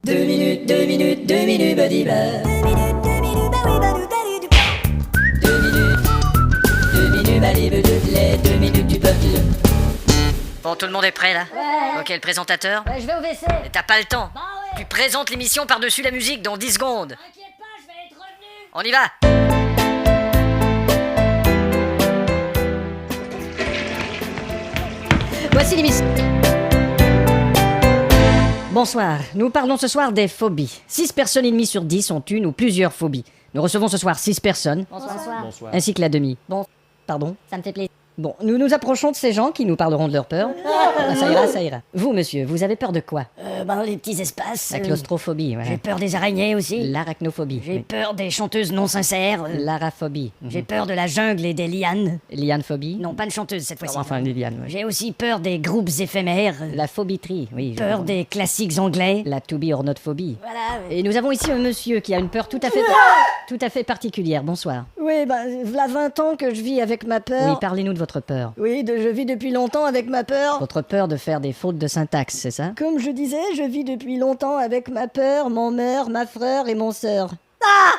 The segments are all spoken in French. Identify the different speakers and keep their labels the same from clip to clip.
Speaker 1: 2 minutes, badiba. 2 minutes, balibe, les 2 minutes du peuple.
Speaker 2: Bon, tout le monde est prêt là?
Speaker 3: Ouais.
Speaker 2: Ok, le présentateur?
Speaker 3: Je vais au WC.
Speaker 2: Mais t'as pas le temps.
Speaker 3: Bah ouais.
Speaker 2: Tu présentes l'émission par-dessus la musique dans 10 secondes.
Speaker 3: T'inquiète pas, je vais être revenu.
Speaker 2: On y va! Voici l'émission. Bonsoir, nous parlons ce soir des phobies. 6 personnes et demie sur 10 ont une ou plusieurs phobies. Nous recevons ce soir 6 personnes,
Speaker 3: Bonsoir.
Speaker 2: ainsi que la demi. Bon, pardon.
Speaker 3: Ça me fait plaisir.
Speaker 2: Bon, nous nous approchons de ces gens qui nous parleront de leur peur. Ah, ça ira, ça ira. Vous, monsieur, vous avez peur de quoi?
Speaker 3: Les petits espaces.
Speaker 2: La claustrophobie,
Speaker 3: J'ai
Speaker 2: ouais.
Speaker 3: peur des araignées aussi.
Speaker 2: L'arachnophobie.
Speaker 3: J'ai
Speaker 2: oui.
Speaker 3: peur des chanteuses non sincères.
Speaker 2: L'araphobie.
Speaker 3: J'ai peur de la jungle et des lianes.
Speaker 2: Lianephobie.
Speaker 3: Non, pas de chanteuse cette fois-ci.
Speaker 2: Enfin, les lianes, ouais.
Speaker 3: J'ai aussi peur des groupes éphémères.
Speaker 2: La phobitrie, oui. je
Speaker 3: Peur
Speaker 2: comprends.
Speaker 3: des classiques anglais.
Speaker 2: La to be or not phobie.
Speaker 3: Voilà.
Speaker 2: Et nous avons ici un monsieur qui a une peur tout à fait particulière. Bonsoir.
Speaker 4: Oui, voilà 20 ans que je vis avec ma
Speaker 2: Oui,
Speaker 4: peur.
Speaker 2: parlez-nous de votre peur.
Speaker 4: Oui, je vis depuis longtemps avec ma peur.
Speaker 2: Votre peur de faire des fautes de syntaxe, c'est ça?
Speaker 4: Comme je disais, je vis depuis longtemps avec ma peur, mon mère, ma frère et mon sœur.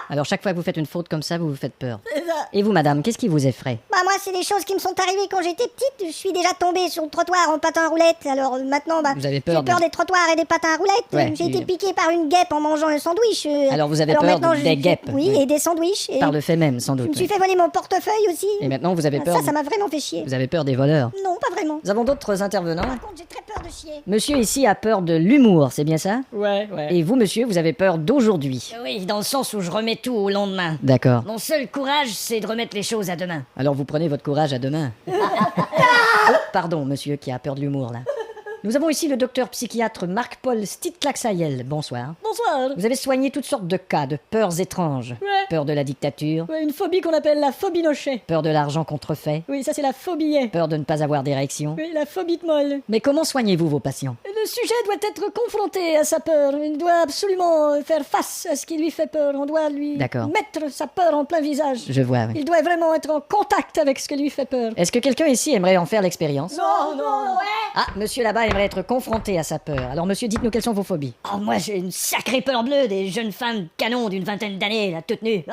Speaker 2: Alors chaque fois que vous faites une faute comme ça, vous vous faites peur.
Speaker 4: C'est ça.
Speaker 2: Et vous, madame, qu'est-ce qui vous effraie?
Speaker 5: Bah moi c'est des choses qui me sont arrivées quand j'étais petite. Je suis déjà tombée sur le trottoir en patin à roulettes. Alors maintenant
Speaker 2: Vous avez
Speaker 5: j'ai
Speaker 2: peur
Speaker 5: peur
Speaker 2: de...
Speaker 5: des trottoirs et des patins à roulettes.
Speaker 2: Ouais,
Speaker 5: J'ai
Speaker 2: et-
Speaker 5: été piquée par une guêpe en mangeant un sandwich.
Speaker 2: Alors vous avez peur
Speaker 5: maintenant,
Speaker 2: des guêpes.
Speaker 5: Oui, et des sandwichs. Et
Speaker 2: Par le fait même, sans
Speaker 5: je
Speaker 2: doute.
Speaker 5: me suis
Speaker 2: oui.
Speaker 5: fait voler mon portefeuille aussi.
Speaker 2: Et maintenant, vous avez peur...
Speaker 5: Ça m'a vraiment fait chier.
Speaker 2: Vous avez peur des voleurs.
Speaker 5: Non, pas vraiment.
Speaker 2: Nous avons d'autres intervenants.
Speaker 5: Par contre j'ai très peur de chier.
Speaker 2: Monsieur ici a peur de l'humour, c'est bien ça?
Speaker 4: Ouais.
Speaker 2: Et vous, monsieur, vous avez peur d'aujourd'hui.
Speaker 3: Oui, dans le sens où je remets tout au lendemain.
Speaker 2: D'accord.
Speaker 3: Mon seul courage, c'est de remettre les choses à demain.
Speaker 2: Alors vous prenez votre courage à demain. Oh, pardon, monsieur qui a peur de l'humour, là. Nous avons ici le docteur psychiatre Marc-Paul Stittlaxayel. Bonsoir.
Speaker 4: Bonsoir.
Speaker 2: Vous avez soigné toutes sortes de cas, de peurs étranges.
Speaker 4: Ouais.
Speaker 2: Peur de la dictature,
Speaker 4: Ouais, une phobie qu'on appelle la phobie nochet.
Speaker 2: peur de l'argent contrefait,
Speaker 4: Oui, ça c'est la phobie.
Speaker 2: peur de ne pas avoir d'érection.
Speaker 4: Oui, la phobie de molle.
Speaker 2: Mais comment soignez-vous vos patients?
Speaker 4: Le sujet doit être confronté à sa peur. Il doit absolument faire face à ce qui lui fait peur. On doit lui
Speaker 2: D'accord.
Speaker 4: mettre sa peur en plein visage.
Speaker 2: Je vois, oui.
Speaker 4: Il doit vraiment être en contact avec ce qui lui fait peur.
Speaker 2: Est-ce que quelqu'un ici aimerait en faire l'expérience?
Speaker 4: Non.
Speaker 2: Ah, monsieur là-bas aimerait être confronté à sa peur. Alors monsieur, dites-nous quelles sont vos phobies.
Speaker 3: Oh, moi j'ai une sacrée peur bleue des jeunes femmes canons d'une vingtaine d'années, là, toutes nues.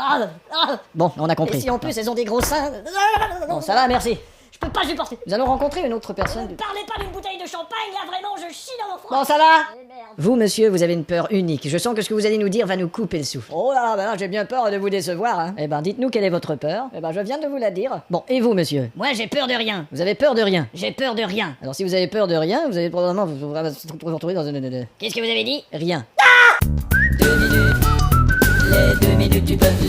Speaker 2: Bon, on a
Speaker 3: Et
Speaker 2: compris.
Speaker 3: si en plus elles ont des gros seins.
Speaker 2: Bon, ça va, merci.
Speaker 3: Je peux pas supporter.
Speaker 2: Nous allons rencontrer une autre personne.
Speaker 3: Parlez pas d'une bouteille de champagne, là vraiment je chie dans mon
Speaker 2: Bon,
Speaker 3: froid.
Speaker 2: ça va? Vous, monsieur, vous avez une peur unique. Je sens que ce que vous allez nous dire va nous couper le souffle.
Speaker 4: Oh là, là, j'ai bien peur de vous décevoir. Hein.
Speaker 2: Eh ben, dites-nous quelle est votre peur.
Speaker 4: Eh ben, je viens de vous la dire.
Speaker 2: Bon, et vous, monsieur?
Speaker 3: Moi j'ai peur de rien.
Speaker 2: Vous avez peur de rien.
Speaker 3: J'ai peur de rien.
Speaker 2: Alors, si vous avez peur de rien, vous allez probablement vous retrouver dans une...
Speaker 3: Qu'est-ce que vous avez dit?
Speaker 2: Rien.
Speaker 1: 2 minutes, les 2 minutes du peuple.